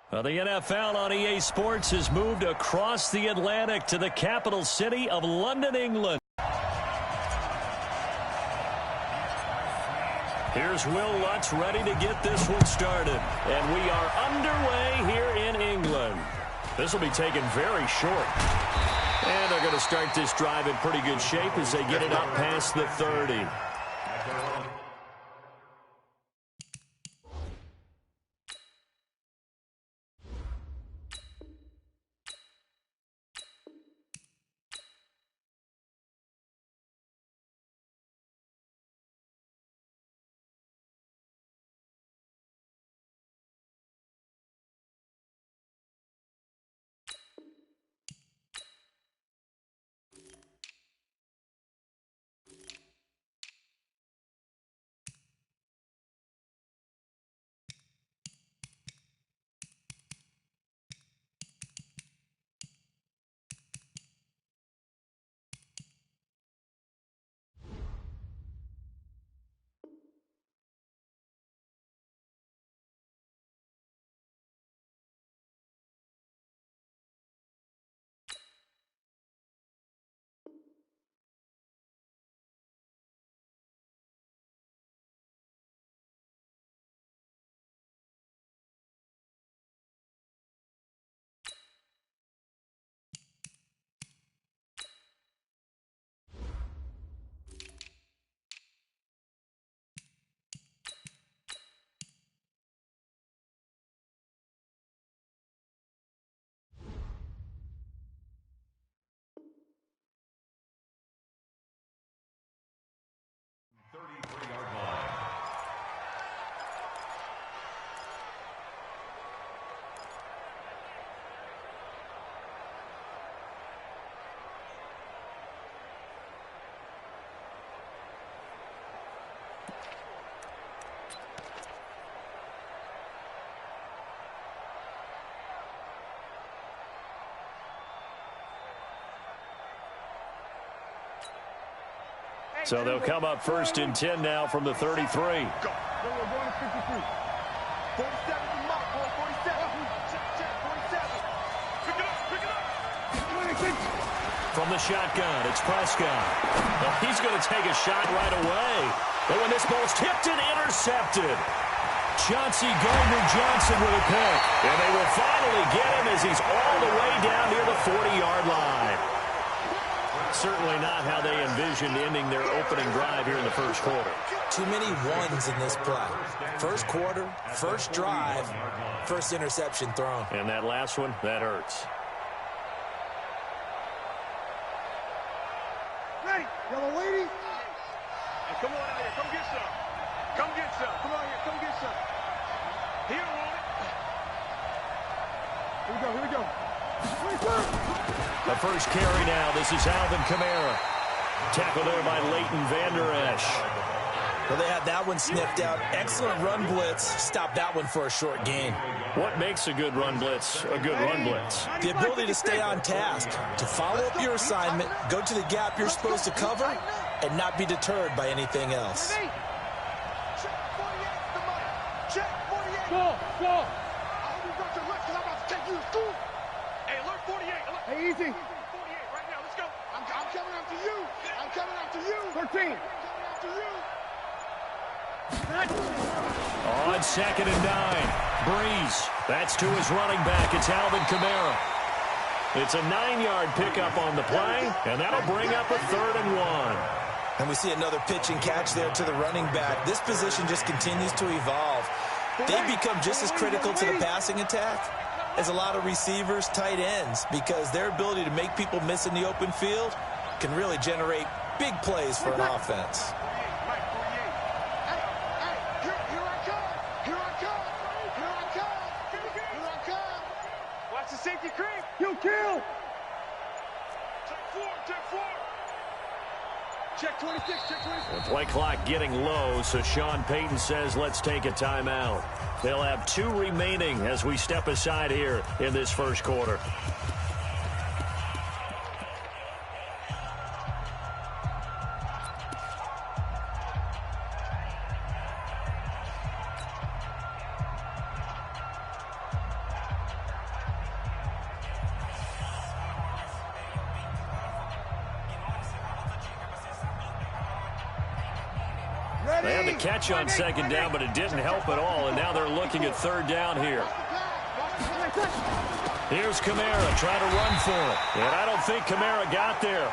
Well, the NFL on EA Sports has moved across the Atlantic to the capital city of London, England. Here's Will Lutz ready to get this one started. And we are underway here in England. This will be taken very short. And they're going to start this drive in pretty good shape as they get it up past the 30. So they'll come up first and 10 now from the 33. Go. We're going to 53. 47 from Mark, 47. Check, 47. Pick it up. From the shotgun, it's Prescott. Well, he's going to take a shot right away. But when this ball's tipped and intercepted, Chauncey Gardner-Johnson with a pick. And they will finally get him as he's all the way down near the 40-yard line. Certainly not how they envisioned ending their opening drive here in the first quarter. Too many ones in this play. First quarter, first drive, first interception thrown. And that last one, that hurts. Ready, yellow lady. Hey, come on out here. Come get some. Come get some. Come on here. Come get some. He don't want it. Here we go. Here we go. The first carry now. This is Alvin Kamara. Tackled there by Leighton Vander Esch. Well, they had that one sniffed out. Excellent run blitz. Stop that one for a short gain. What makes a good run blitz a good run blitz? The ability to stay on task, to follow up your assignment, go to the gap you're supposed to cover, and not be deterred by anything else. Check 48. Check 48. Go. I hope you got your left because I'm about to take you to school. Hey, alert 48. Alert. Hey, easy. 48 right now. Let's go. I'm coming after you. I'm coming after you. 13. I'm coming after you. On 2nd and 9. Breeze. That's to his running back. It's Alvin Kamara. It's a 9-yard pickup on the play, and that'll bring up a 3rd and 1. And we see another pitch and catch there to the running back. This position just continues to evolve. They become just as critical to the passing attack as a lot of receivers, tight ends, because their ability to make people miss in the open field can really generate big plays for an offense. Watch the safety creep. You kill. Check 4. Check 26. Check 26. The play clock getting low, so Sean Payton says let's take a timeout. They'll have 2 remaining as we step aside here in this first quarter. They had the catch on second down, but it didn't help at all, and now they're looking at third down here. Here's Kamara trying to run for it, and I don't think Kamara got there.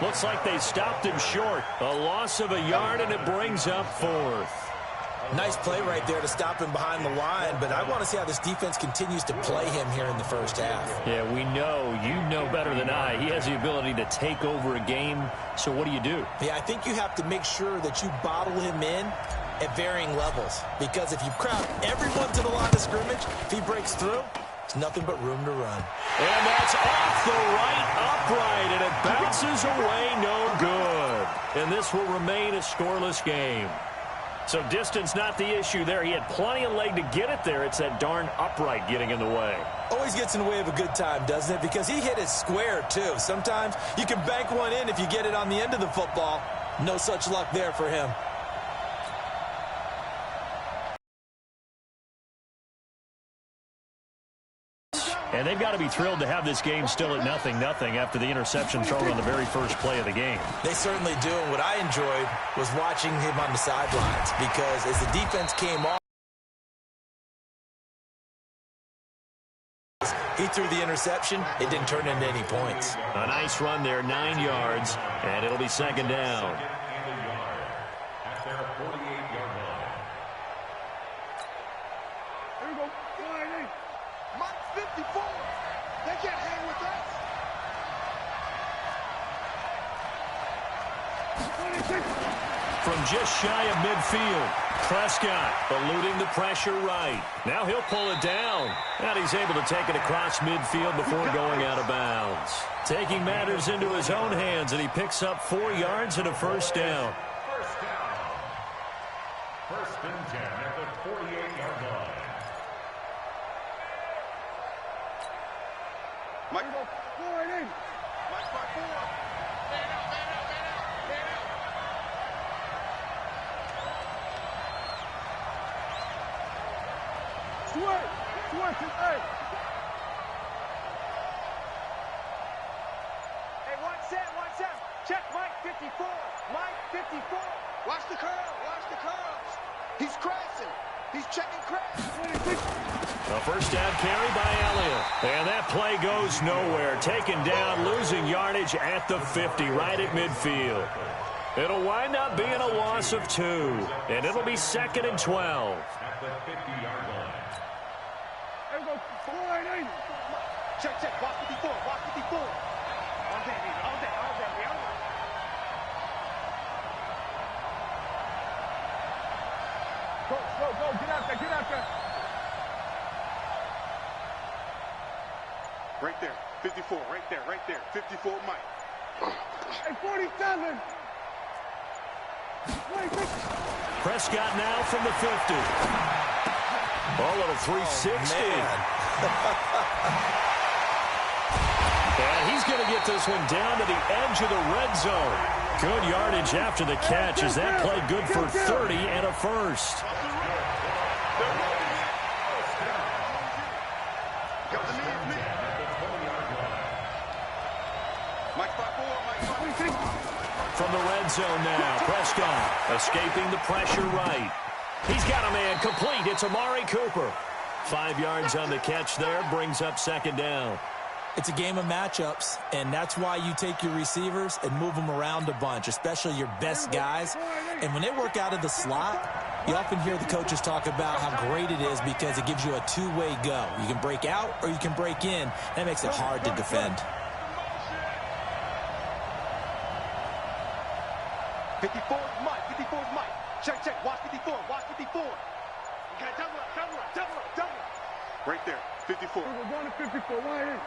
Looks like they stopped him short. A loss of a yard, and it brings up fourth. Nice play right there to stop him behind the line, but I want to see how this defense continues to play him here in the first half. Yeah, we know. You know better than I. He has the ability to take over a game, so what do you do? Yeah, I think you have to make sure that you bottle him in at varying levels, because if you crowd everyone to the line of scrimmage, if he breaks through, it's nothing but room to run. And that's off the right upright, and it bounces away no good. And this will remain a scoreless game. So distance not the issue there. He had plenty of leg to get it there. It's that darn upright getting in the way. Always gets in the way of a good time, doesn't it? Because he hit it square, too. Sometimes you can bank one in if you get it on the end of the football. No such luck there for him. And they've got to be thrilled to have this game still at 0-0 after the interception thrown on the very first play of the game. They certainly do. And what I enjoyed was watching him on the sidelines, because as the defense came off, he threw the interception. It didn't turn into any points. A nice run there, 9 yards, and it'll be second down. Mike 54. They can't hang with us. From just shy of midfield, Prescott eluding the pressure right. Now he'll pull it down. And he's able to take it across midfield before going out of bounds. Taking matters into his own hands, and he picks up 4 yards and a first down. First and 10 at the 48-yard line. Mike, go forward in. Mike, back forward. Man out, man out, man out, man out. Switch, hey. Hey, one set. Check Mike 54. Mike 54. Watch the curls. He's crashing. He's checking crash. A first down carry by Elliott. And that play goes nowhere. Taken down, losing yardage at the 50, right at midfield. It'll wind up being a loss of 2. And it'll be second and 12. At the 50-yard line. Check. Watch 54. All day. Go. Get out there. Right there. 54. Right there. 54, Mike. Hey, 47. Prescott now from the 50. A little 360. And he's going to get this one down to the edge of the red zone. Good yardage after the catch as that play good for 30 and a first. From the red zone now, Prescott escaping the pressure right. He's got a man complete. It's Amari Cooper. 5 yards on the catch there, brings up second down. It's a game of matchups, and that's why you take your receivers and move them around a bunch, especially your best guys. And when they work out of the slot, you often hear the coaches talk about how great it is because it gives you a two-way go. You can break out or you can break in. That makes it hard to defend. 54 is Mike. Check. Watch 54. Okay, double up. Right there, 54. We're going to 54, right in.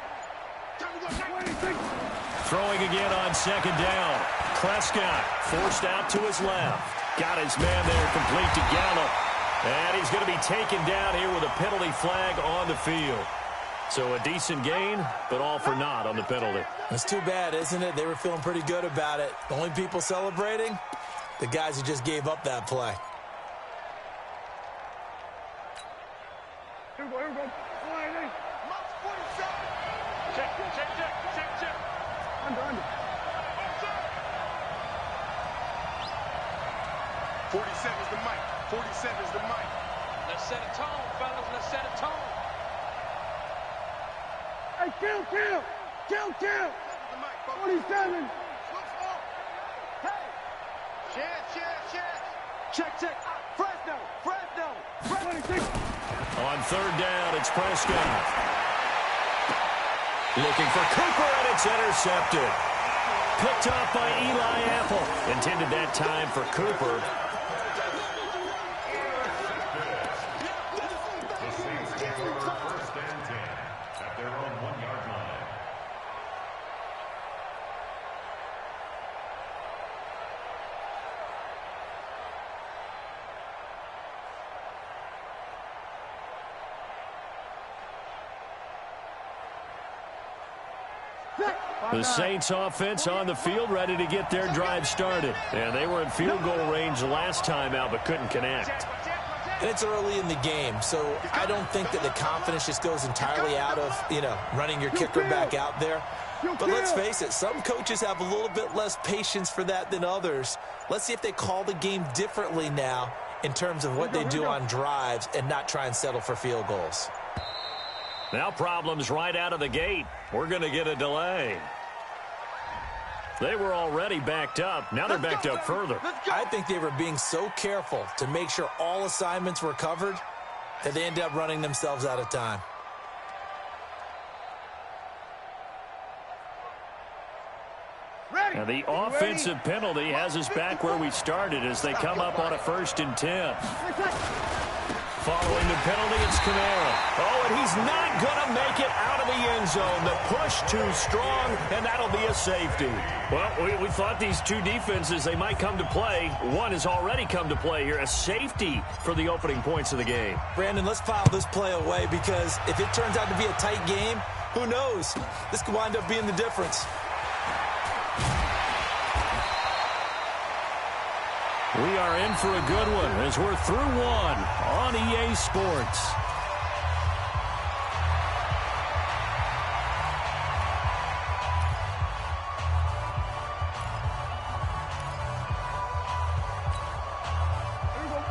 Throwing again on second down. Prescott forced out to his left. Got his man there complete to Gallup. And he's going to be taken down here with a penalty flag on the field. So a decent gain, but all for naught on the penalty. It's too bad, isn't it? They were feeling pretty good about it. The only people celebrating, the guys who just gave up that play. Here we go. Mark 47. Check. Under. 47's the mic. 47's the mic. Let's set a tone, fellas. Let's set a tone. Hey, kill. The mic, 47. Hey. Check. Fresno. 26. On third down, it's Prescott. Looking for Cooper, and it's intercepted. Picked off by Eli Apple. Intended that time for Cooper. The Saints take over first and 10 at their own 1-yard line. The Saints offense on the field, ready to get their drive started. And they were in field goal range last time out, but couldn't connect. And it's early in the game, so I don't think that the confidence just goes entirely out of, running your kicker back out there. But let's face it, some coaches have a little bit less patience for that than others. Let's see if they call the game differently now in terms of what they do on drives and not try and settle for field goals. Now problems right out of the gate. We're going to get a delay. They were already backed up. Now they're backed up further. I think they were being so careful to make sure all assignments were covered that they ended up running themselves out of time. Now the offensive penalty has us back where we started as they come up on a 1st and 10. Following the penalty, it's Kamara. Oh, and he's not going to make it out of the end zone. The push too strong, and that'll be a safety. Well, we thought these two defenses, they might come to play. One has already come to play here, a safety for the opening points of the game. Brandon, let's file this play away because if it turns out to be a tight game, who knows? This could wind up being the difference. We are in for a good one as we're through one on EA Sports.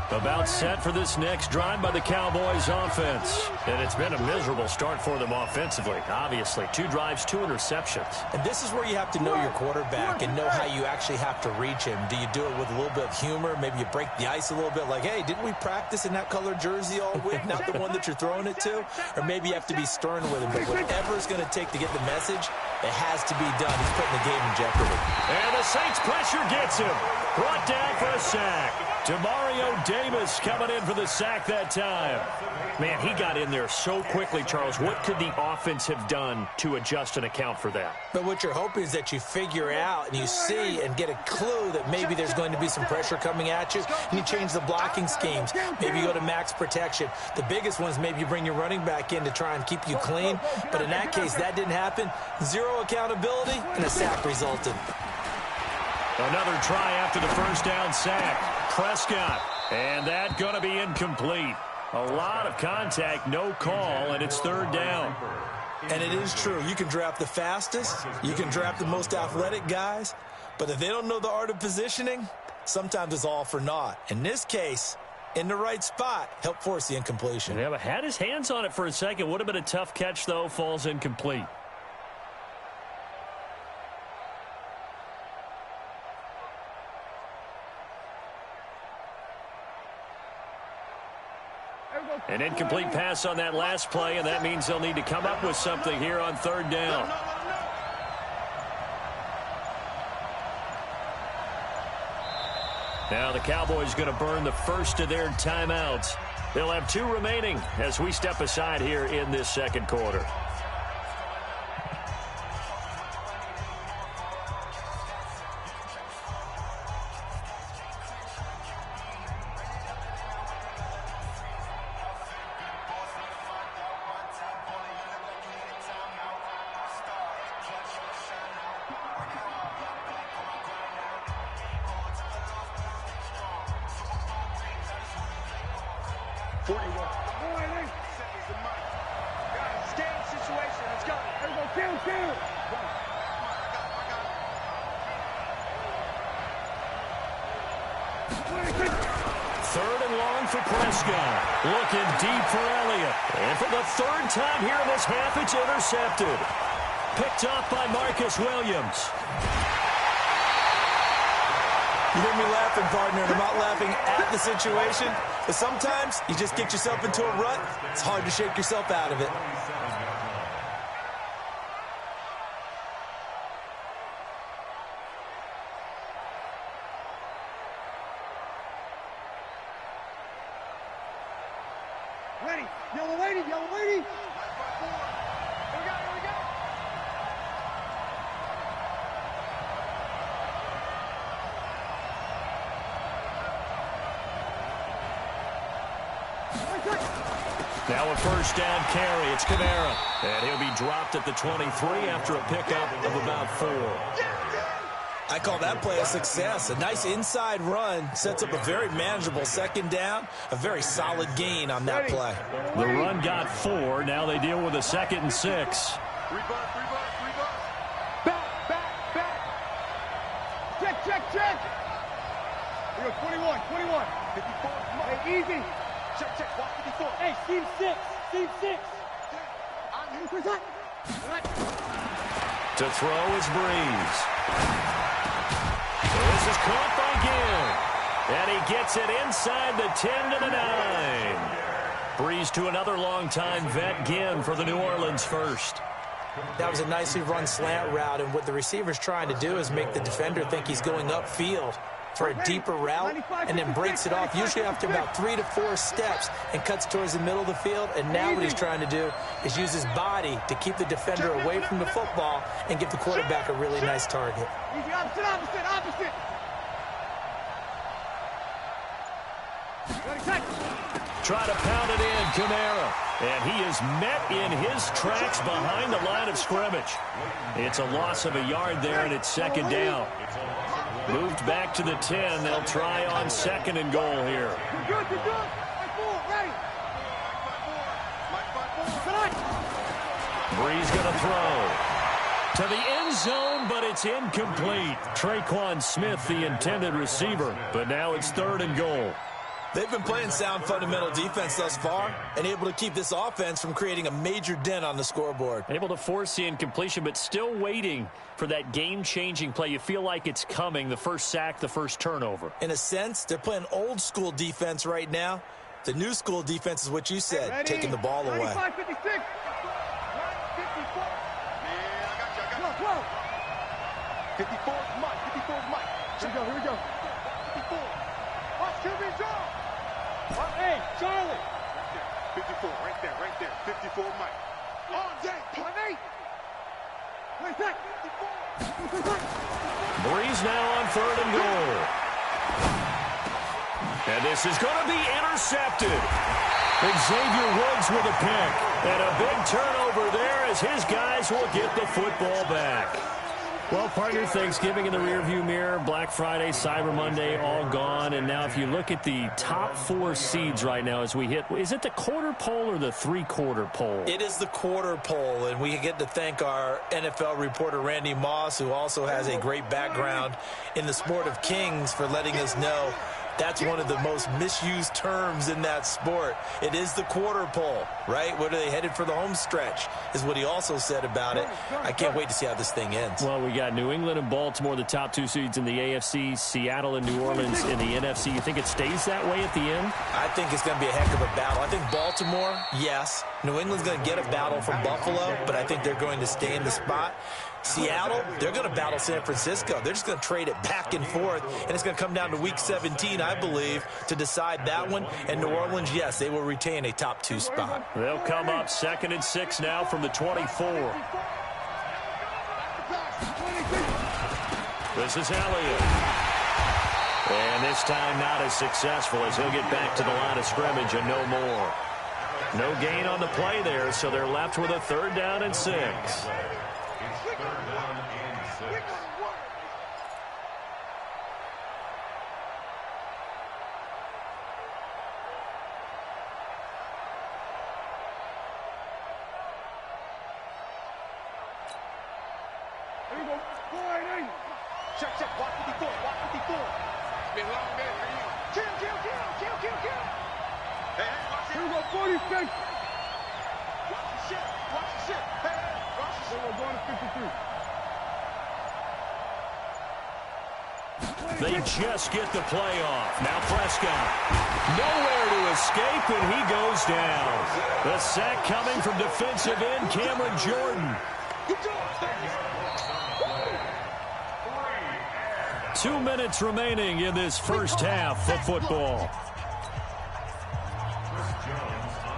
About set for this next drive by the Cowboys offense. And it's been a miserable start for them offensively. Obviously, 2 drives, 2 interceptions. And this is where you have to know your quarterback and know how you actually have to reach him. Do you do it with a little bit of humor? Maybe you break the ice a little bit like, hey, didn't we practice in that colored jersey all week? Not the one that you're throwing it to? Or maybe you have to be stern with him. But whatever it's going to take to get the message, it has to be done. He's putting the game in jeopardy. And the Saints pressure gets him. Brought down for a sack. Demario Davis coming in for the sack that time. Man, he got in there so quickly, Charles. What could the offense have done to adjust and account for that? But what you're hoping is that you figure out and you see and get a clue that maybe there's going to be some pressure coming at you, and you change the blocking schemes. Maybe you go to max protection. The biggest one is maybe you bring your running back in to try and keep you clean. But in that case, that didn't happen. 0 accountability, and a sack resulted. Another try after the first down sack. Prescott, and that going to be incomplete. A lot of contact, no call, and it's 3rd down. And it is true. You can draft the fastest. You can draft the most athletic guys. But if they don't know the art of positioning, sometimes it's all for naught. In this case, in the right spot, helped force the incompletion. Yeah, but had his hands on it for a second. Would have been a tough catch, though. Falls incomplete. An incomplete pass on that last play, and that means they'll need to come up with something here on 3rd down. Now the Cowboys going to burn the first of their timeouts. They'll have 2 remaining as we step aside here in this 2nd quarter. Third and long for Prescott. Looking deep for Elliott. And for the third time here in this half, it's intercepted. Picked up by Marcus Williams. You hear me laughing, partner, and I'm not laughing at the situation, but sometimes you just get yourself into a rut. It's hard to shake yourself out of it. Ready. Yellow lady, yellow lady. Here we go, here we go. Now a first down carry. It's Kamara. And he'll be dropped at the 23 after a pickup of about 4. I call that play a success. A nice inside run sets up a very manageable second down, a very solid gain on that play. The run got 4. Now they deal with a 2nd and 6. Back. Check. We go 21. 54. Hey, easy. Check. Walk 54. Hey, seam 6. To throw is Breeze. This is caught by Ginn. And he gets it inside the 10 to the 9. Breeze to another longtime vet, Ginn, for the New Orleans first. That was a nicely run slant route, and what the receiver's trying to do is make the defender think he's going upfield for a deeper route, and then breaks it off, usually after about 3 to 4 steps, and cuts towards the middle of the field. And now what he's trying to do is use his body to keep the defender away from the football and give the quarterback a really nice target. Easy, opposite. Ready, check. Try to pound it in, Kamara. And he is met in his tracks behind the line of scrimmage. It's a loss of a yard there, and it's second down. Moved back to the 10. They'll try on 2nd and goal here. You're good. Ready. Breeze going to throw to the end zone, but it's incomplete. Traquan Smith, the intended receiver, but now it's 3rd and goal. They've been playing sound fundamental defense thus far and able to keep this offense from creating a major dent on the scoreboard. Able to force the incompletion, but still waiting for that game-changing play. You feel like it's coming, the first sack, the first turnover. In a sense, they're playing old-school defense right now. The new-school defense is what you said, taking the ball away. 55, 56. 54. Yeah, I got you. 54 is Mike. Here we go. 54. Watch QB draw. Hey, Charlie. 54, right there. 54, Mike. On deck, point 8. Wait, back. 54. Breeze now on 3rd and goal. And this is going to be intercepted. Xavier Woods with a pick. And a big turnover there as his guys will get the football back. Well, partner, Thanksgiving in the rearview mirror, Black Friday, Cyber Monday, all gone. And now if you look at the top 4 seeds right now as we hit, is it the quarter pole or the 3/4 pole? It is the quarter pole, and we get to thank our NFL reporter, Randy Moss, who also has a great background in the sport of kings, for letting us know that's one of the most misused terms in that sport. It is the quarter pole, right? What are they headed for the home stretch is what he also said about it. I can't wait to see how this thing ends. Well, we got New England and Baltimore, the top 2 seeds in the AFC, Seattle and New Orleans in the NFC. You think it stays that way at the end? I think it's going to be a heck of a battle. I think Baltimore, yes. New England's going to get a battle from Buffalo, but I think they're going to stay in the spot. Seattle, they're going to battle San Francisco. They're just going to trade it back and forth, and it's going to come down to Week 17, I believe, to decide that one. And New Orleans, yes, they will retain a top 2 spot. They'll come up 2nd and 6 now from the 24. This is Elliott. And this time not as successful as he'll get back to the line of scrimmage and no more. No gain on the play there, so they're left with a 3rd down and 6. Check. Walk 54. be a long day for you. Kill. Hey, watch it. Here we go, 46. Watch the shit. Hey, watch the shit. We're going to 53. They just get the play off. Now Prescott. Nowhere to escape, and he goes down. The sack coming from defensive end Cameron Jordan. 2 minutes remaining in this first half of football.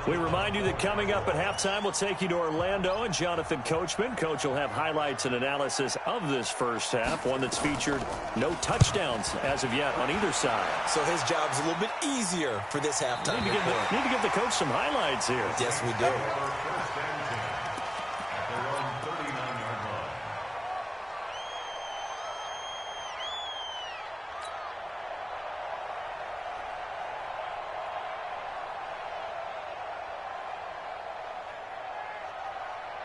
We remind you that coming up at halftime, we'll take you to Orlando and Jonathan Coachman. Coach will have highlights and analysis of this first half, one that's featured no touchdowns as of yet on either side. So his job's a little bit easier for this halftime. Need to give the coach some highlights here. Yes, we do.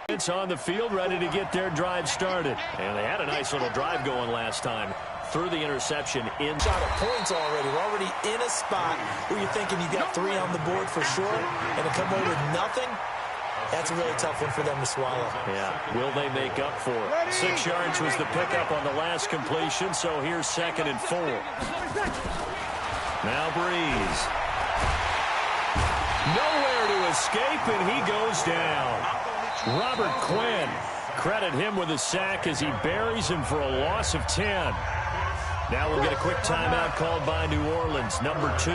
It's on the field, ready to get their drive started. And they had a nice little drive going last time through the interception. Shot at points already. We're already in a spot where you're thinking you got 3 on the board for sure, and to come away with nothing, that's a really tough one for them to swallow. Yeah, will they make up for it? 6 yards was the pickup on the last completion, so here's 2nd and 4. Now Breeze. Nowhere to escape, and he goes down. Robert Quinn, credit him with a sack as he buries him for a loss of 10. Now we'll get a quick timeout called by New Orleans, number 2,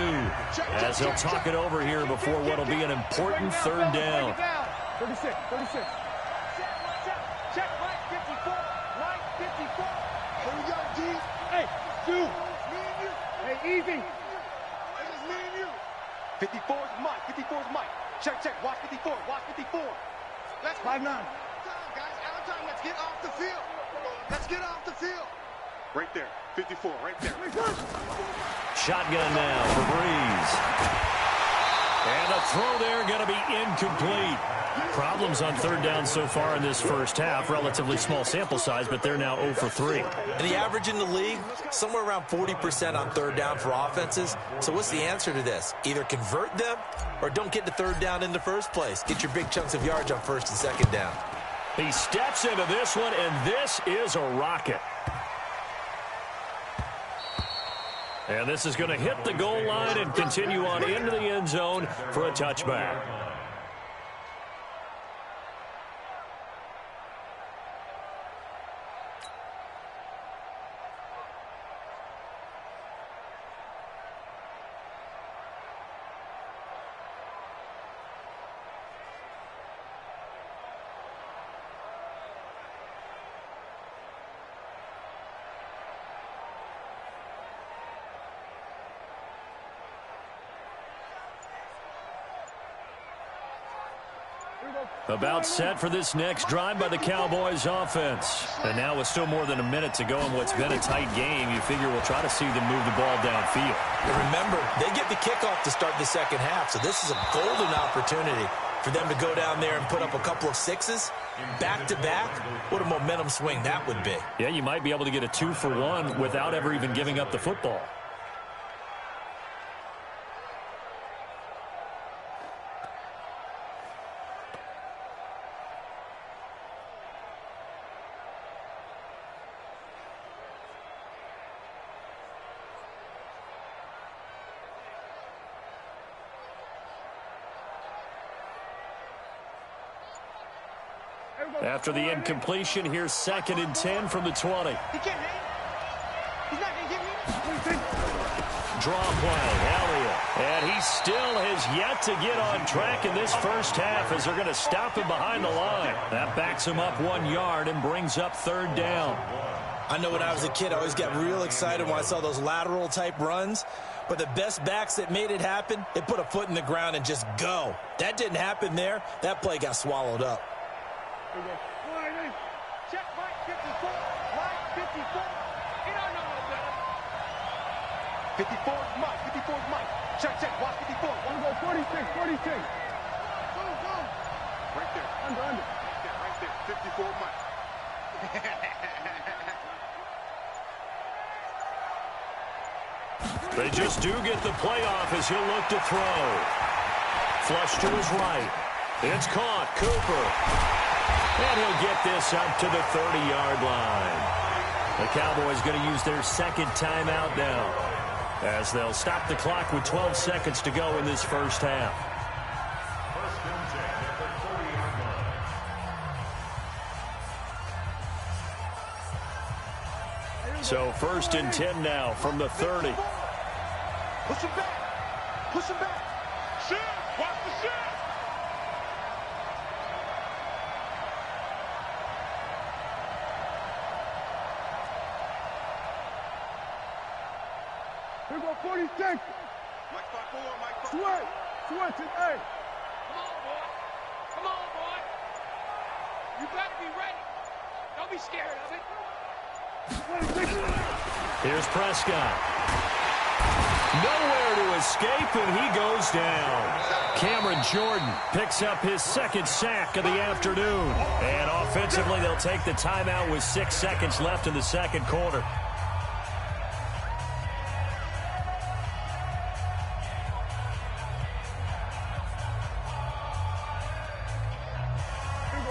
as they'll talk it over here before what will be an important 3rd down. 36. Check right 54. Right 54. Here we go, G. Hey, Stu. Me and you. Hey, easy. It's just me and you. 54 is Mike. 54 is Mike. Check. Watch 54. Watch 54. Let's 5-9. Guys, out of time. Let's get off the field. Right there. 54. Right there. Shotgun now for Breeze. And the throw there going to be incomplete. Problems on 3rd down so far in this first half. Relatively small sample size, but they're now 0 for 3. And the average in the league, somewhere around 40% on 3rd down for offenses. So what's the answer to this? Either convert them or don't get to 3rd down in the first place. Get your big chunks of yards on 1st and 2nd down. He steps into this one, and this is a rocket. And this is going to hit the goal line and continue on into the end zone for a touchback. About set for this next drive by the Cowboys offense. And now with still more than a minute to go in what's been a tight game, you figure we'll try to see them move the ball downfield. And remember, they get the kickoff to start the second half, so this is a golden opportunity for them to go down there and put up a couple of 6s back-to-back. What a momentum swing that would be. Yeah, you might be able to get a 2-for-1 without ever even giving up the football. After the incompletion, here's 2nd and 10 from the 20. He can't hang. He's not going to get me. Draw play, Elliott. And he still has yet to get on track in this first half as they're going to stop him behind the line. That backs him up 1 yard and brings up 3rd down. I know when I was a kid, I always got real excited when I saw those lateral-type runs. But the best backs that made it happen, they put a foot in the ground and just go. That didn't happen there. That play got swallowed up. Check right 54. Right 54. You don't know no better. 54 is Mike. 54 is Mike. Check. Watch 54. Want to go 46. Go. Right there. Under. Right there. 54 Mike. They just do get the playoff as he'll look to throw. Flush to his right. It's caught. Cooper. And he'll get this up to the 30-yard line. The Cowboys going to use their second timeout now, as they'll stop the clock with 12 seconds to go in this first half. First and 10 at the 30-yard line. So first and 10 now from the 30. Push him back. Push him back. Shit. Watch the shit. Here we go, 46. Mike 5-4, Mike 5-4. Switch it, hey. Come on, boy. Come on, boy. You better be ready. Don't be scared of it. Here's Prescott. Nowhere to escape, and he goes down. Cameron Jordan picks up his second sack of the afternoon. And offensively, they'll take the timeout with 6 seconds left in the second quarter.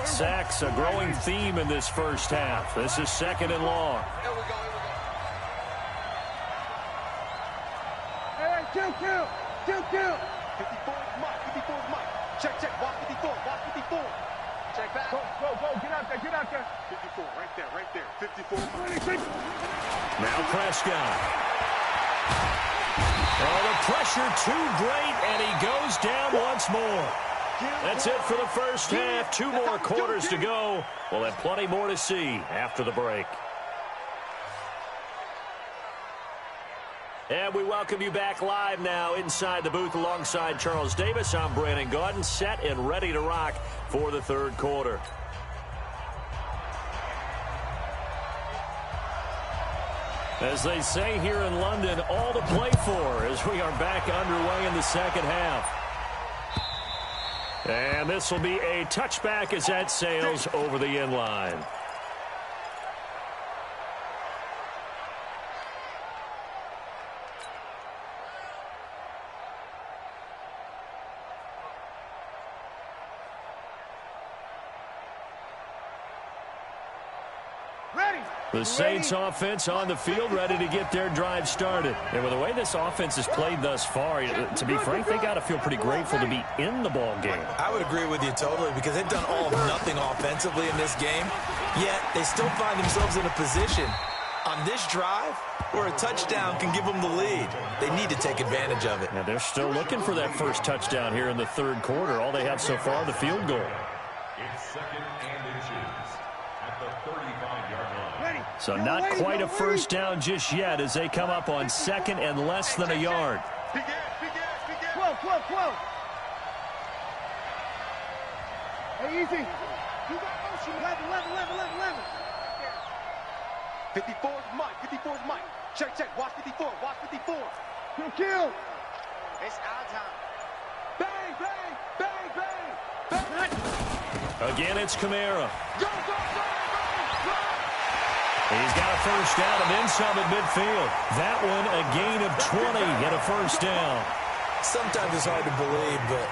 Sacks, a growing theme in this first half. This is second and long. Here we go, here we go. Hey, kill. 54 is Mike. 54 is Mike. Check. Watch 54. Check back. Go. Get out there. 54, right there. 54 is Mike. Now Prescott. Oh, the pressure too great, and he goes down once more. That's it for the first half. 2 more quarters to go. We'll have plenty more to see after the break. And we welcome you back live now inside the booth alongside Charles Davis. I'm Brandon Gaudin, set and ready to rock for the third quarter. As they say here in London, all to play for as we are back underway in the second half. And this will be a touchback as that sails over the end line. The Saints offense on the field, ready to get their drive started. And with the way this offense has played thus far, to be frank, they got to feel pretty grateful to be in the ball game. I would agree with you totally, because they've done all or nothing offensively in this game, yet they still find themselves in a position on this drive where a touchdown can give them the lead. They need to take advantage of it. Now they're still looking for that first touchdown here in the third quarter. All they have so far, the field goal. It's second and inches at the 35-yard line. So not quite a first down just yet as they come up on second and less than a yard. Big ass. 12. Hey, easy. You got motion. 11. 54 is Mike. Check. Watch 54. Kill. It's our time. Bang. Again, it's Kamara. Go. He's got a first down and then some at midfield. That one a gain of 20 and a first down. Sometimes it's hard to believe, but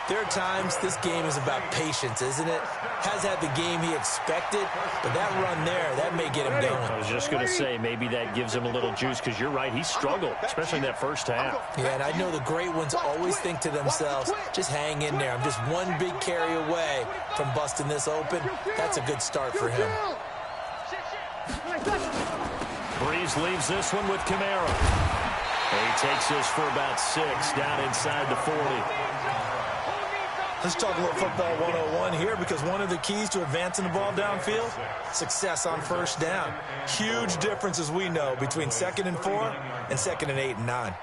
there are times this game is about patience, isn't it? Has had the game he expected, but that run there, that may get him going. I was just going to say, maybe that gives him a little juice, because you're right, he struggled, especially in that first half. Yeah, and I know the great ones always think to themselves, just hang in there. I'm just one big carry away from busting this open. That's a good start for him. Breeze leaves this one with Kamara. He takes this for about 6 down inside the 40. Let's talk a little football 101 here, because one of the keys to advancing the ball downfield, success on first down. Huge difference, as we know, between 2nd and 4 and 2nd and 8 and 9.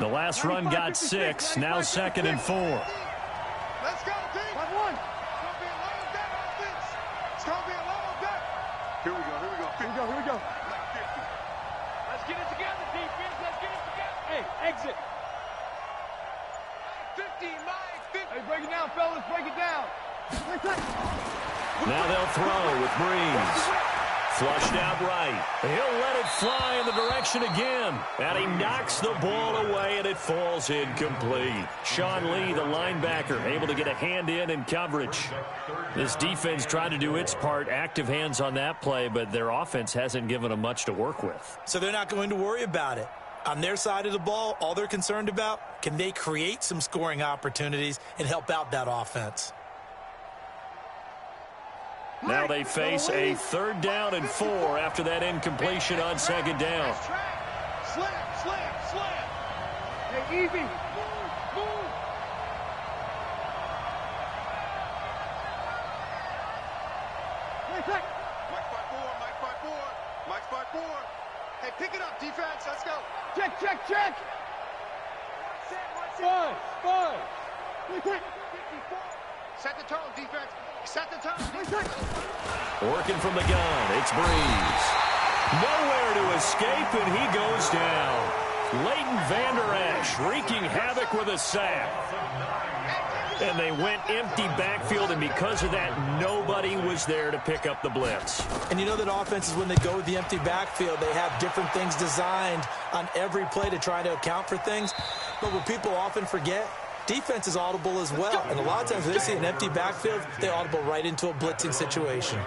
The last run got 6, now 2nd and 4. Let's go, team. 5-1. It's going to be a long day. Here we go. Let's get it together, defense. Let's get it together. Hey, exit. 50, Mike. 50. Hey, break it down, fellas. Break it down. Now they'll throw with Breeze. Flushed out right. He'll let it fly in the direction again. And he knocks the ball away, and it falls incomplete. Sean Lee, the linebacker, able to get a hand in coverage. This defense tried to do its part, active hands on that play, but their offense hasn't given them much to work with. So they're not going to worry about it. On their side of the ball, all they're concerned about, can they create some scoring opportunities and help out that offense? Now they face a 3rd down and 4 after that incompletion on 2nd down. Slam. Hey, easy. Move. Mike's by four. Hey, pick it up, defense. Let's go. Check. Five. Set the tone, defense. Set the tone. Working from the gun, it's Breeze. Nowhere to escape, and he goes down. Leighton Vander Esch wreaking havoc with a sack. And they went empty backfield, and because of that, nobody was there to pick up the blitz. And you know that offenses, when they go with the empty backfield, they have different things designed on every play to try to account for things. But what people often forget, defense is audible as well. And a lot of times when they see an empty backfield, they audible right into a blitzing situation.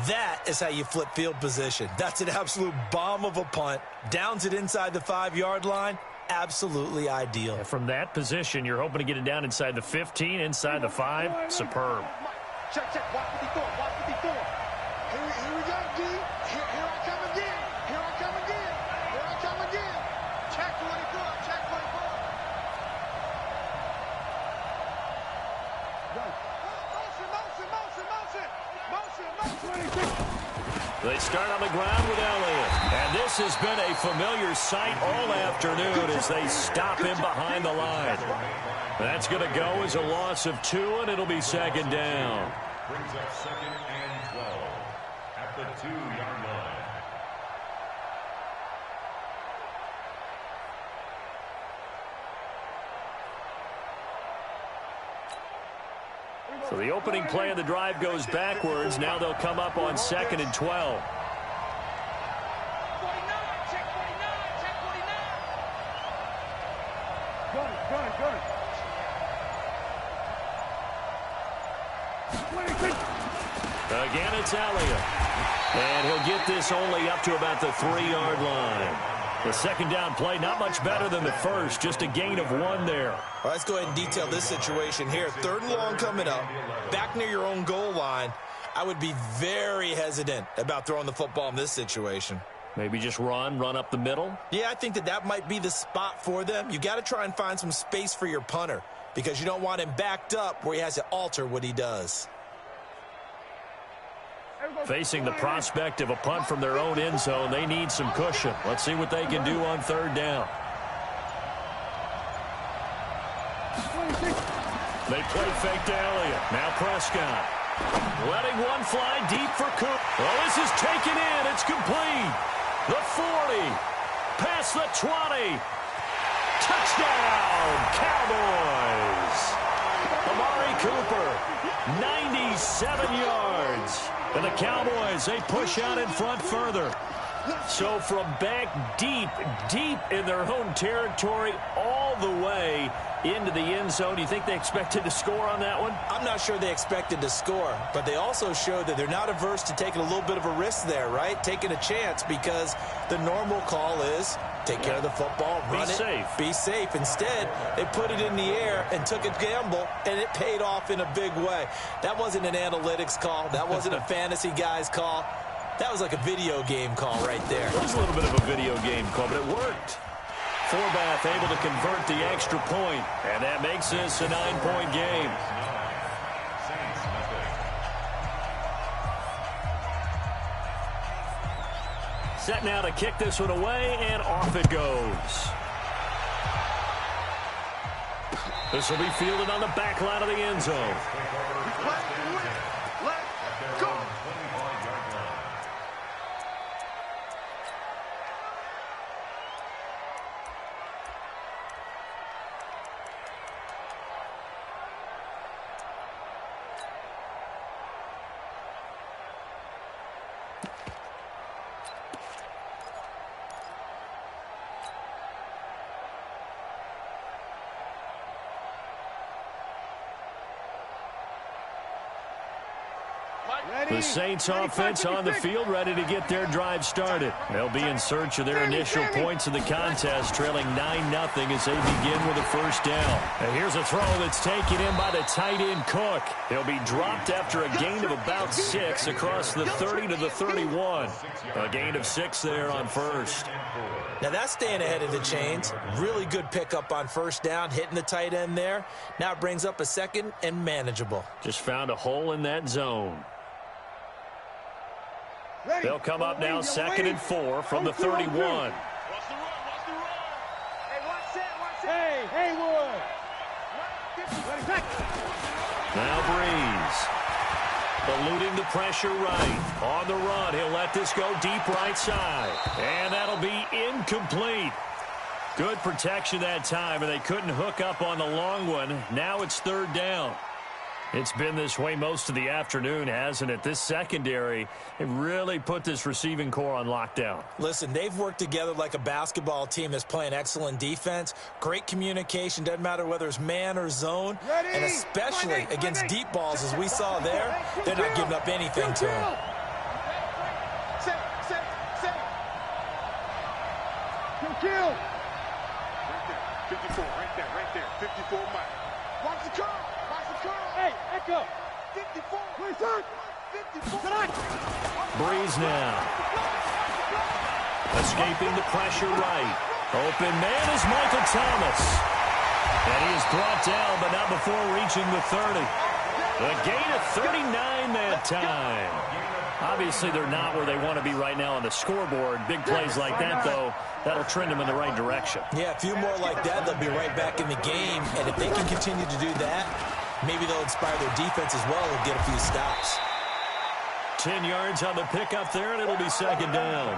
That is how you flip field position. That's an absolute bomb of a punt. Downs it inside the 5-yard line. Absolutely ideal. And from that position, you're hoping to get it down inside the 15, inside the 5. Superb. Check. Watch what he doing. Here we go, D. Here I come again. Check 24. Motion. They start on the ground with Elliott. And this has been a familiar sight all afternoon as they stop him behind the line. That's going to go as a loss of 2, and it'll be 2nd down. Brings up 2nd and 12 at the 2-yard line. So the opening play of the drive goes backwards. Now they'll come up on 2nd and 12. Again, it's Elliott. And he'll get this only up to about the 3-yard line. The 2nd down play, not much better than the first, just a gain of 1 there. All right, let's go ahead and detail this situation here. 3rd and long coming up, back near your own goal line. I would be very hesitant about throwing the football in this situation. Maybe just run up the middle? Yeah, I think that might be the spot for them. You got to try and find some space for your punter because you don't want him backed up where he has to alter what he does. Facing the prospect of a punt from their own end zone, they need some cushion. Let's see what they can do on 3rd down. They play fake to Elliott. Now Prescott. Letting one fly deep for Cook. Well, this is taken in. It's complete. The 40. Past the 20. Touchdown, Cowboys. Amari Cooper, 97 yards. And the Cowboys, they push out in front further. So from back deep in their own territory, all the way into the end zone, do you think they expected to score on that one? I'm not sure they expected to score, but they also showed that they're not averse to taking a little bit of a risk there, right? Taking a chance because the normal call is take care of the football, run it, be safe. Instead, they put it in the air and took a gamble, and it paid off in a big way. That wasn't an analytics call. That wasn't a fantasy guy's call. That was like a video game call right there. It was a little bit of a video game call, but it worked. Forbath able to convert the extra point, and that makes this a 9-point game. Set now to kick this one away, and off it goes. This will be fielded on the back line of the end zone. Let's go. The Saints offense on the field, ready to get their drive started. They'll be in search of their initial points of the contest, trailing 9-0 as they begin with a first down. And here's a throw that's taken in by the tight end Cook. He'll be dropped after a gain of about 6 across the 30 to the 31. A gain of 6 there on first. Now that's staying ahead of the chains. Really good pickup on first down, hitting the tight end there. Now it brings up a second and manageable. Just found a hole in that zone. They'll come up now 2nd and 4 from the 31. Watch the run, watch the run. Hey, watch that, Hey, Haywood. Now Breeze. Eluding the pressure right. On the run, he'll let this go deep right side. And that'll be incomplete. Good protection that time, and they couldn't hook up on the long one. Now it's 3rd down. It's been this way most of the afternoon, hasn't it? This secondary, it really put this receiving core on lockdown. Listen, they've worked together like a basketball team that's playing excellent defense. Great communication, doesn't matter whether it's man or zone. And especially against deep balls, as we saw there, they're not giving up anything to them. Kill. 54, right there. 54, Mike. Watch the curl. Hey, Echo. 54. 54. Breeze now. Escaping the pressure right. Open man is Michael Thomas. And he is brought down, but not before reaching the 30. A gain of 39 that time. Obviously, they're not where they want to be right now on the scoreboard. Big plays like that, though, that'll trend them in the right direction. Yeah, a few more like that, they'll be right back in the game. And if they can continue to do that, maybe they'll inspire their defense as well and get a few stops. 10 yards on the pickup there, and it'll be 2nd down.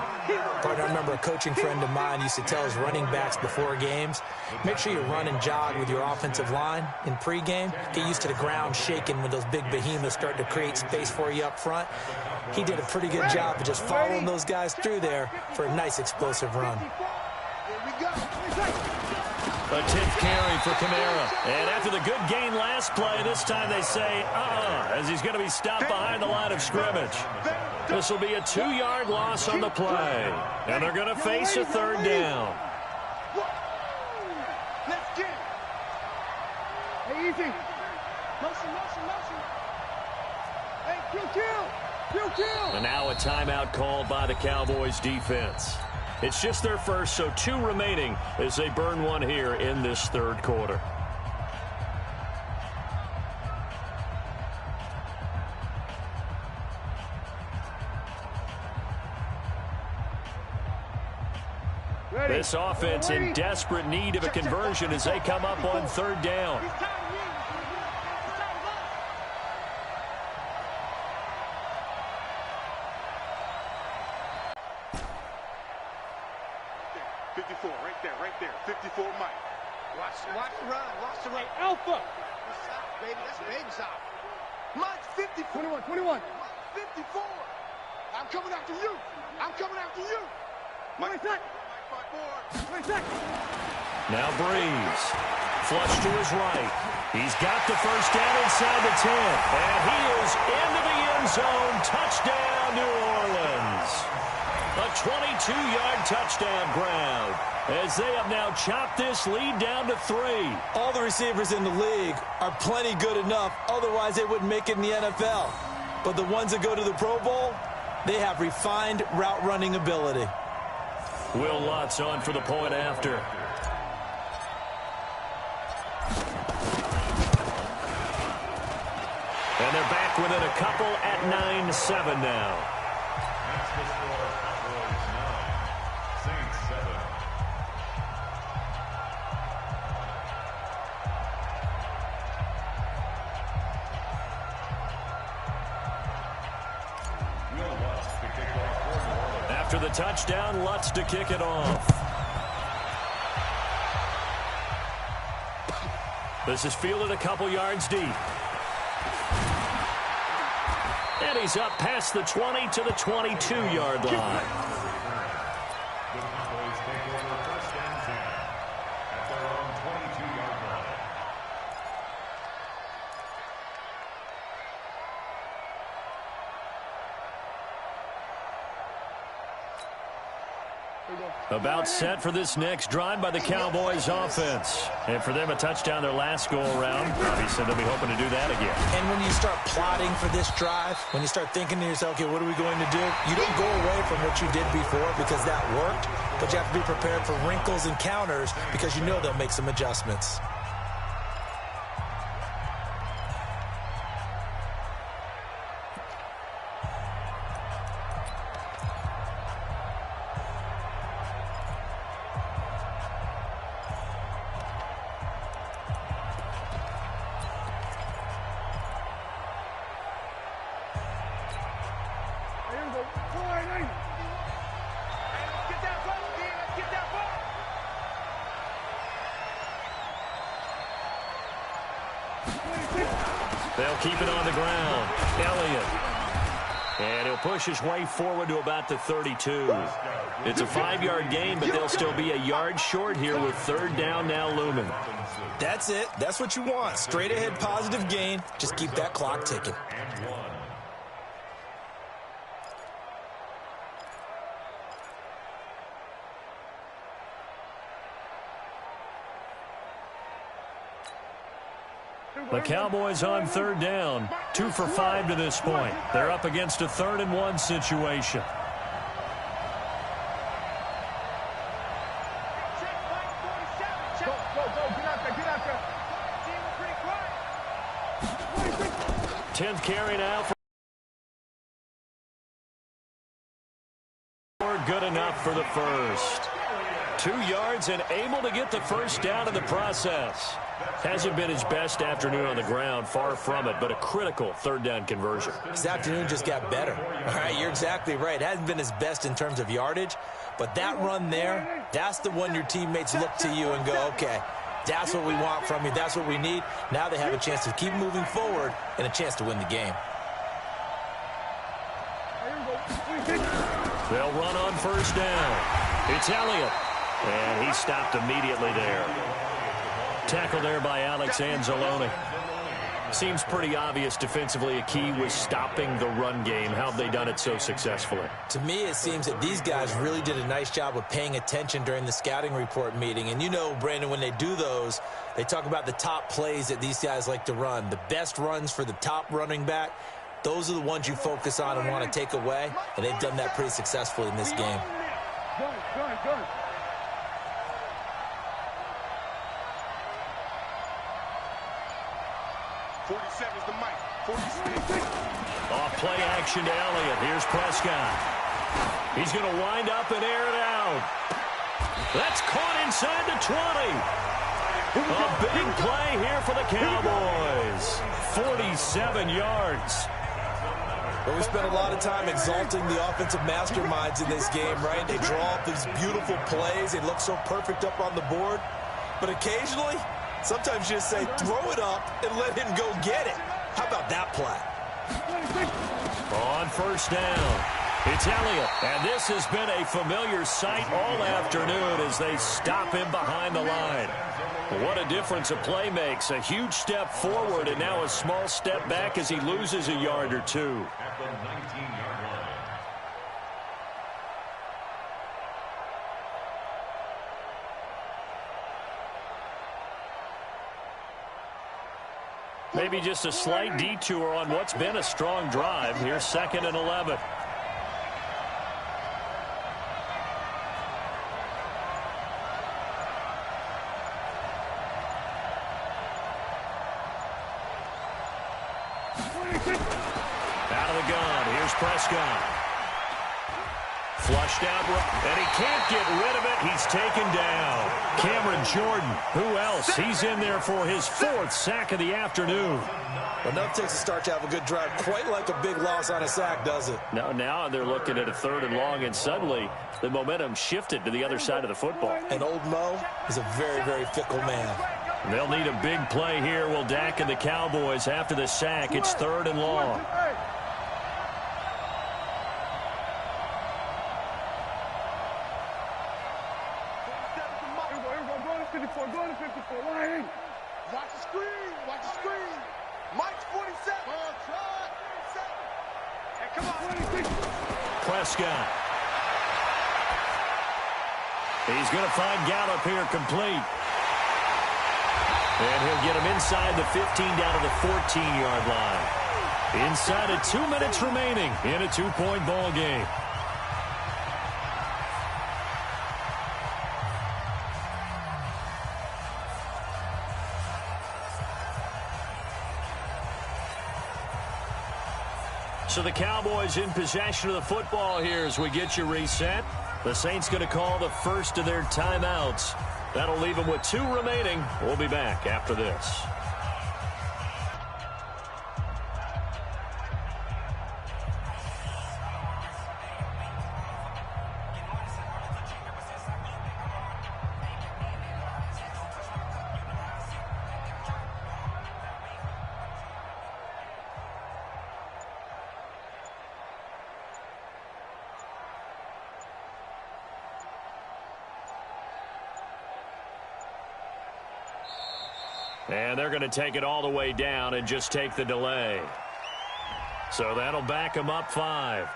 Partner, I remember a coaching friend of mine used to tell his running backs before games, make sure you run and jog with your offensive line in pregame. Get used to the ground shaking when those big behemoths start to create space for you up front. He did a pretty good job of just following those guys through there for a nice explosive run. A 10th carry for Kamara. And after the good gain last play, this time they say, as he's going to be stopped behind the line of scrimmage. This will be a 2-yard loss on the play. And they're going to face a 3rd down. Let's get it. Hey, easy. Motion. Hey, kill. And now a timeout called by the Cowboys defense. It's just their first, so 2 remaining as they burn one here in this 3rd quarter. Ready. This offense in desperate need of a conversion as they come up on 3rd down. Right there. 54, Mike. Watch the run. Hey, Alpha. Baby, that's baby side. Mike's 54. 21. 54. I'm coming after you. Mike. Now Breeze. Flush to his right. He's got the first down inside the 10. And he is into the end zone. Touchdown, New Orleans. A 22-yard touchdown grab as they have now chopped this lead down to 3. All the receivers in the league are plenty good enough, otherwise they wouldn't make it in the NFL. But the ones that go to the Pro Bowl, they have refined route running ability. Will Lutz on for the point after. And they're back within a couple at 9-7 now. That's the score. Cowboys 9, Saints 7. Will Lutz to kick off for New Orleans. After the touchdown, Lutz to kick it off. This is fielded a couple yards deep. And he's up past the 20 to the 22-yard line. The Cowboys take over first and 10 at their own 22-yard line. About set for this next drive by the Cowboys offense. And for them, a touchdown their last go-around. Obviously, they'll be hoping to do that again. And when you start plotting for this drive, when you start thinking to yourself, okay, what are we going to do? You don't go away from what you did before because that worked, but you have to be prepared for wrinkles and counters because you know they'll make some adjustments. They'll keep it on the ground. Elliott. And he'll push his way forward to about the 32. It's a 5-yard gain, but they'll still be a yard short here with third down now looming. That's it. That's what you want. Straight ahead positive gain. Just keep that clock ticking. The Cowboys on third down. 2 for 5 to this point. They're up against a 3rd-and-1 situation. Tenth carry now for good enough for the first. 2 yards and able to get the first down in the process. Hasn't been his best afternoon on the ground, far from it, but a critical third down conversion. This afternoon just got better. All right, you're exactly right. Hasn't been his best in terms of yardage, but that run there, that's the one your teammates look to you and go, okay, that's what we want from you. That's what we need. Now they have a chance to keep moving forward and a chance to win the game. They'll run on first down. It's Elliott, and he stopped immediately there. Tackle there by Alex Anzalone. Seems pretty obvious defensively a key was stopping the run game. How have they done it so successfully? To me, it seems that these guys really did a nice job of paying attention during the scouting report meeting. And you know, Brandon, when they do those, they talk about the top plays that these guys like to run. The best runs for the top running back, those are the ones you focus on and want to take away. And they've done that pretty successfully in this game. Good. Off play action to Elliott. Here's Prescott. He's going to wind up and air it out. That's caught inside the 20. A big play here for the Cowboys. 47 yards. Well, we spent a lot of time exalting the offensive masterminds in this game, right? They draw up these beautiful plays. They look so perfect up on the board. But occasionally, sometimes you just say, throw it up and let him go get it. How about that play? On first down, it's Elliott. And this has been a familiar sight all afternoon as they stop him behind the line. What a difference a play makes. A huge step forward and now a small step back as he loses a yard or two. At the 19-yard line. Maybe just a slight detour on what's been a strong drive. Here's 2nd and 11. Out of the gun. Here's Prescott. Flushed out, and he can't get rid of it. He's taken down. Cameron Jordan, who else? He's in there for his 4th sack of the afternoon. Well, enough takes a start to have a good drive. Quite like a big loss on a sack, does it? Now they're looking at a 3rd and long, and suddenly the momentum shifted to the other side of the football. And old Mo is a very, very fickle man. They'll need a big play here. Will Dak and the Cowboys after the sack. It's 3rd and long. Go to 54. Ryan. Watch the screen. Watch the screen. Mike's 47. Hey, come on. 26. Prescott. He's going to find Gallup here complete. And he'll get him inside the 15 down to the 14-yard line. Inside of 2 minutes remaining in a 2-point ball game. So the Cowboys in possession of the football here as we get you reset. The Saints going to call the first of their timeouts. That'll leave them with 2 remaining. We'll be back after this. And they're going to take it all the way down and just take the delay. So that'll back them up 5.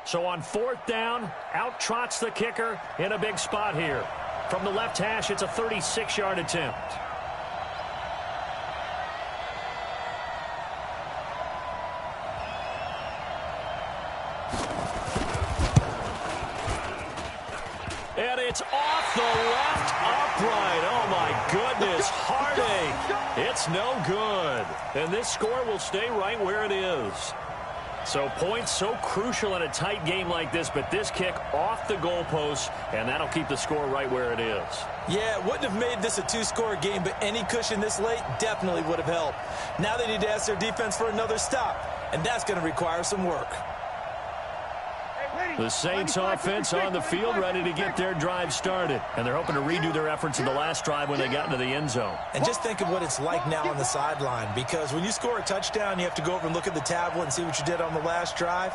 So on 4th down, out trots the kicker in a big spot here. From the left hash, it's a 36-yard attempt. And it's off the left upright. Oh, my goodness. Heartache. It's no good. And this score will stay right where it is. So points so crucial in a tight game like this, but this kick off the goalpost, and that'll keep the score right where it is. Yeah, it wouldn't have made this a 2-score game, but any cushion this late definitely would have helped. Now they need to ask their defense for another stop, and that's going to require some work. The Saints offense on the field ready to get their drive started. And they're hoping to redo their efforts in the last drive when they got into the end zone. And just think of what it's like now on the sideline, because when you score a touchdown, you have to go over and look at the tablet and see what you did on the last drive.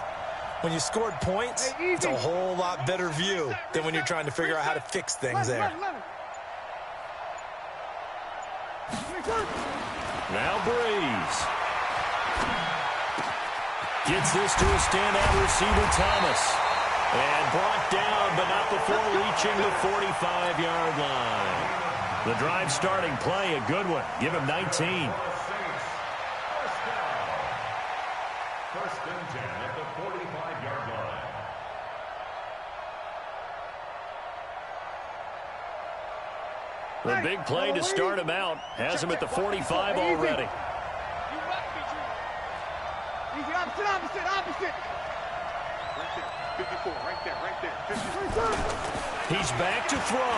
When you scored points, it's a whole lot better view than when you're trying to figure out how to fix things there. Now Breeze. Gets this to a standout receiver, Thomas. And brought down, but not before reaching the 45-yard line. The drive starting play, a good one. Give him 19. First and 10 at the 45-yard line. The big play to start him out has him at the 45 already. Easy, opposite. Right there, 54, right there, 54. He's back to throw.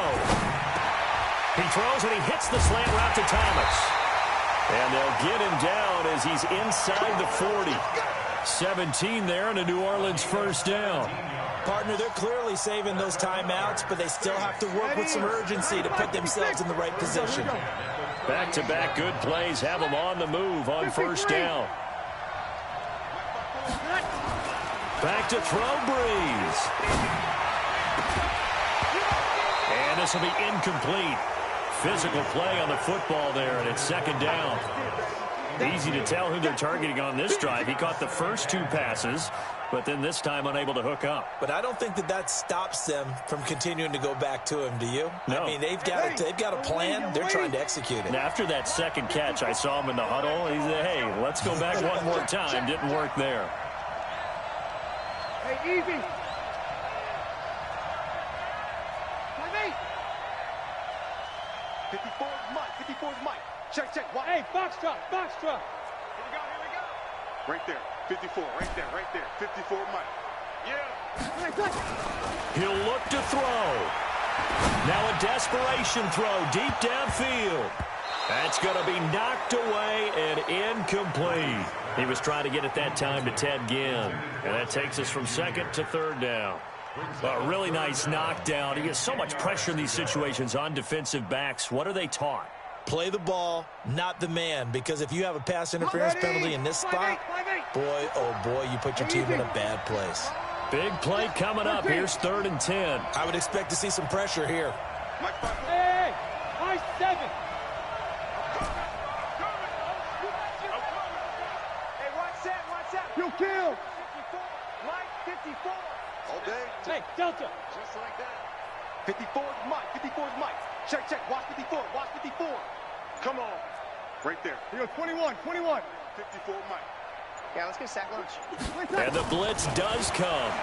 He throws and he hits the slant route to Thomas. And they'll get him down as he's inside the 40. 17 there and a New Orleans first down. Partner, they're clearly saving those timeouts, but they still have to work with some urgency to put themselves in the right position. Back-to-back good plays have them on the move on first down. Back to throw, Breeze. And this will be incomplete. Physical play on the football there, and it's second down. Easy to tell who they're targeting on this drive. He caught the first 2 passes, but then this time unable to hook up. But I don't think that stops them from continuing to go back to him, do you? No. I mean, they've got a plan. They're trying to execute it. And after that second catch, I saw him in the huddle. He said, hey, let's go back one more time. Didn't work there. Hey, easy. 54 is Mike. Check. What? Hey, box truck. Here we go. Right there. 54, right there. 54 Mike. Yeah. He'll look to throw. Now a desperation throw deep downfield. That's going to be knocked away and incomplete. He was trying to get it that time to Ted Ginn. And that takes us from second to third down. A really nice knockdown. He gets so much pressure in these situations on defensive backs. What are they taught? Play the ball, not the man, because if you have a pass interference penalty in this spot, boy, oh boy, you put your team in a bad place. Big play coming up. Here's 3rd and 10. I would expect to see some pressure here. Hey, 7. Hey, Delta. Just like that. 54 is Mike. 54 is Mike. Check, check. Watch 54. Watch 54. Come on. Right there. Here goes 21. 21. 54 Mike. Yeah, let's get sack lunch. And the blitz does come.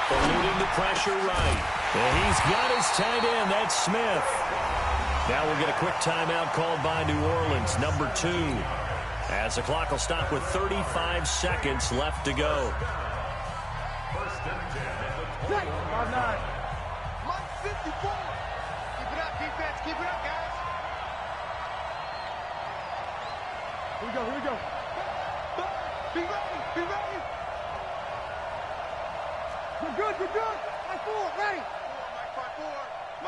Eluding the pressure right. And he's got his tight end. That's Smith. Now we'll get a quick timeout called by New Orleans, number 2. As the clock will stop with 35 seconds left to go. First and 10 at the 5-9. Mike 54. Keep it up, defense. Keep it up, guys. Here we go. Here we go. Be ready. Be ready. You're good. You're good. 5-4. Ready. Mike 5-4.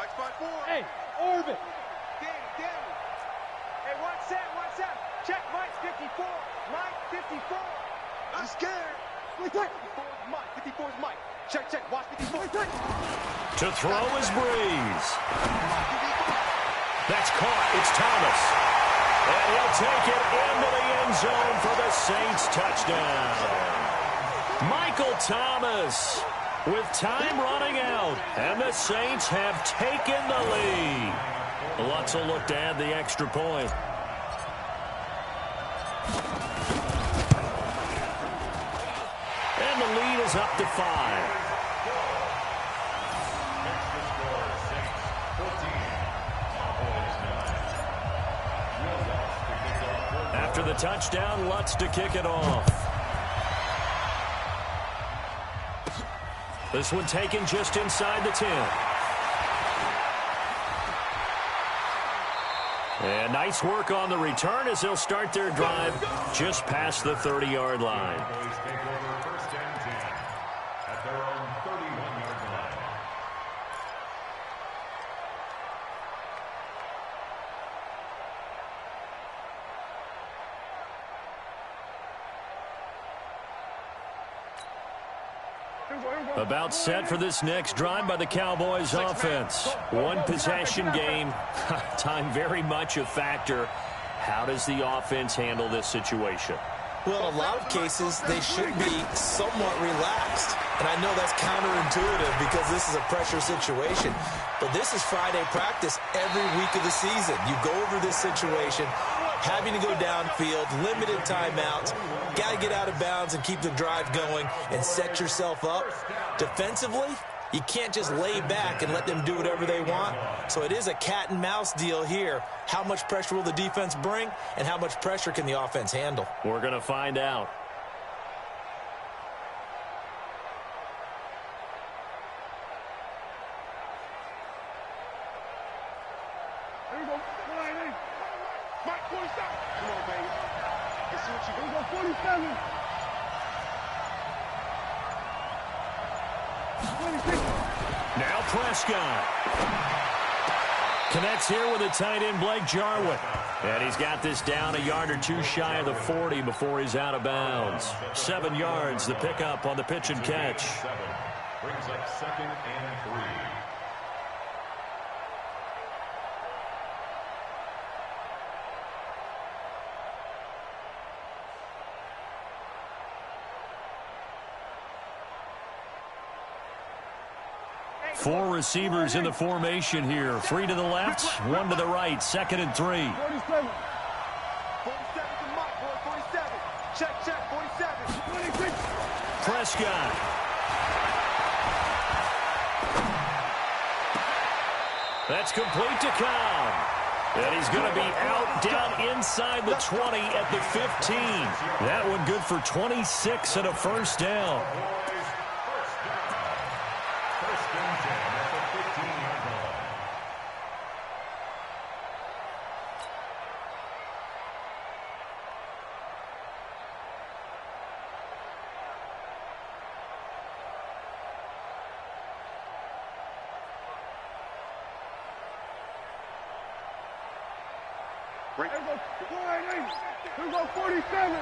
Mike's 5-4. Hey, orbit. Danny. Hey, watch that. Check Mike 54. Mike 54. I'm scared. 54 is Mike. 54 is Mike. Check. Watch 54. To throw is Breeze. That's caught. It's Thomas. And he'll take it into the end zone for the Saints touchdown. Michael Thomas with time running out. And the Saints have taken the lead. Lutz will look to add the extra point. And the lead is up to 5. After the touchdown, Lutz to kick it off. This one taken just inside the 10. And nice work on the return as they'll start their drive just past the 30-yard line. Cowboys take over first and 10 at their own 31-yard line. About set for this next drive by the Cowboys offense. One possession game. Time very much a factor. How does the offense handle this situation? Well, in a lot of cases, they should be somewhat relaxed. And I know that's counterintuitive because this is a pressure situation. But this is Friday practice every week of the season. You go over this situation, having to go downfield, limited timeouts, got to get out of bounds and keep the drive going and set yourself up. Defensively, you can't just lay back and let them do whatever they want. So it is a cat and mouse deal here. How much pressure will the defense bring, and how much pressure can the offense handle? We're going to find out. Here we go. Mike 47. Come on, baby. Let's see what you got. Here we go. 47. 26. Now Prescott. Connects here with the tight end, Blake Jarwin. And he's got this down a yard or two shy of the 40 before he's out of bounds. 7 yards, the pickup on the pitch and catch. Brings up 2nd and 3. Four receivers in the formation here. 3 to the left, 1 to the right. 2nd and 3. 47. 47 to Mike, boy. 47. Check. 47. 26. Prescott. That's complete to Cobb. And he's going to be out down inside the 20 at the 15. That one good for 26 and a first down. First and 10 at the 15-yard line. Here we go. 47.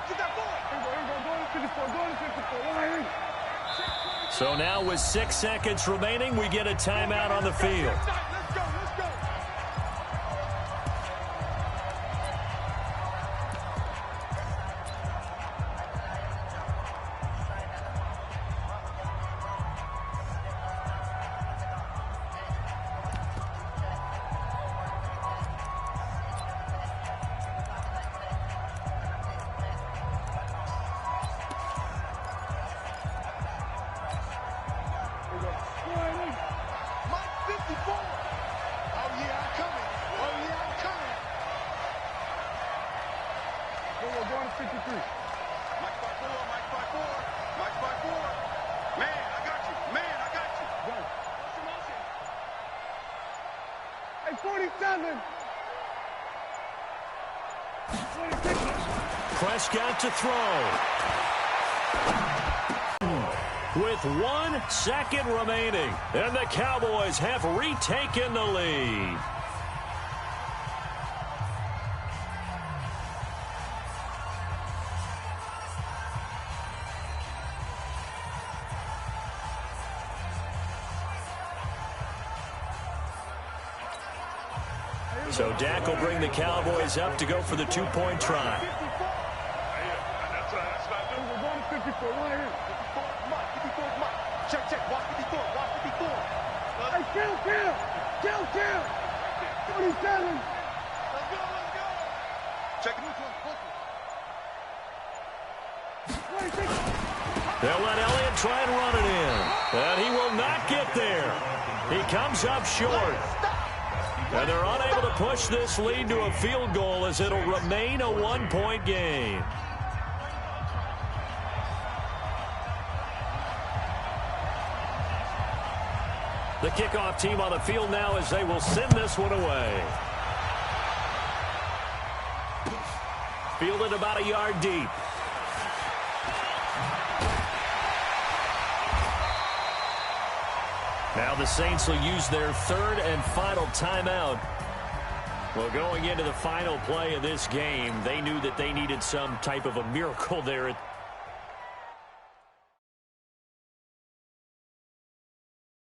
Get that ball. Here we go. Go to 54. So now with 6 seconds remaining, we get a timeout on the field. Let's go. we're going to 53. Mike by 4, Mike by 4, Mike by 4. Man, I got you. Man, I got you. Go. Motion, motion. Hey, 47. 26. Prescott to throw. With 1 second remaining, and the Cowboys have retaken the lead. So Dak will bring the Cowboys up to go for the 2-point try. We're going to 54. Right here. 54, Mike. 54, Mike. Check, check. Watch 54. Watch 54. Hey, count. 27. Let's go. Check it. 26. They'll let Elliott try and run it in. And he will not get there. He comes up short. And they're unable to push this lead to a field goal as it'll remain a 1-point game. The kickoff team on the field now as they will send this one away. Fielded about a yard deep. Now the Saints will use their 3rd and final timeout. Well, going into the final play of this game, they knew that they needed some type of a miracle there at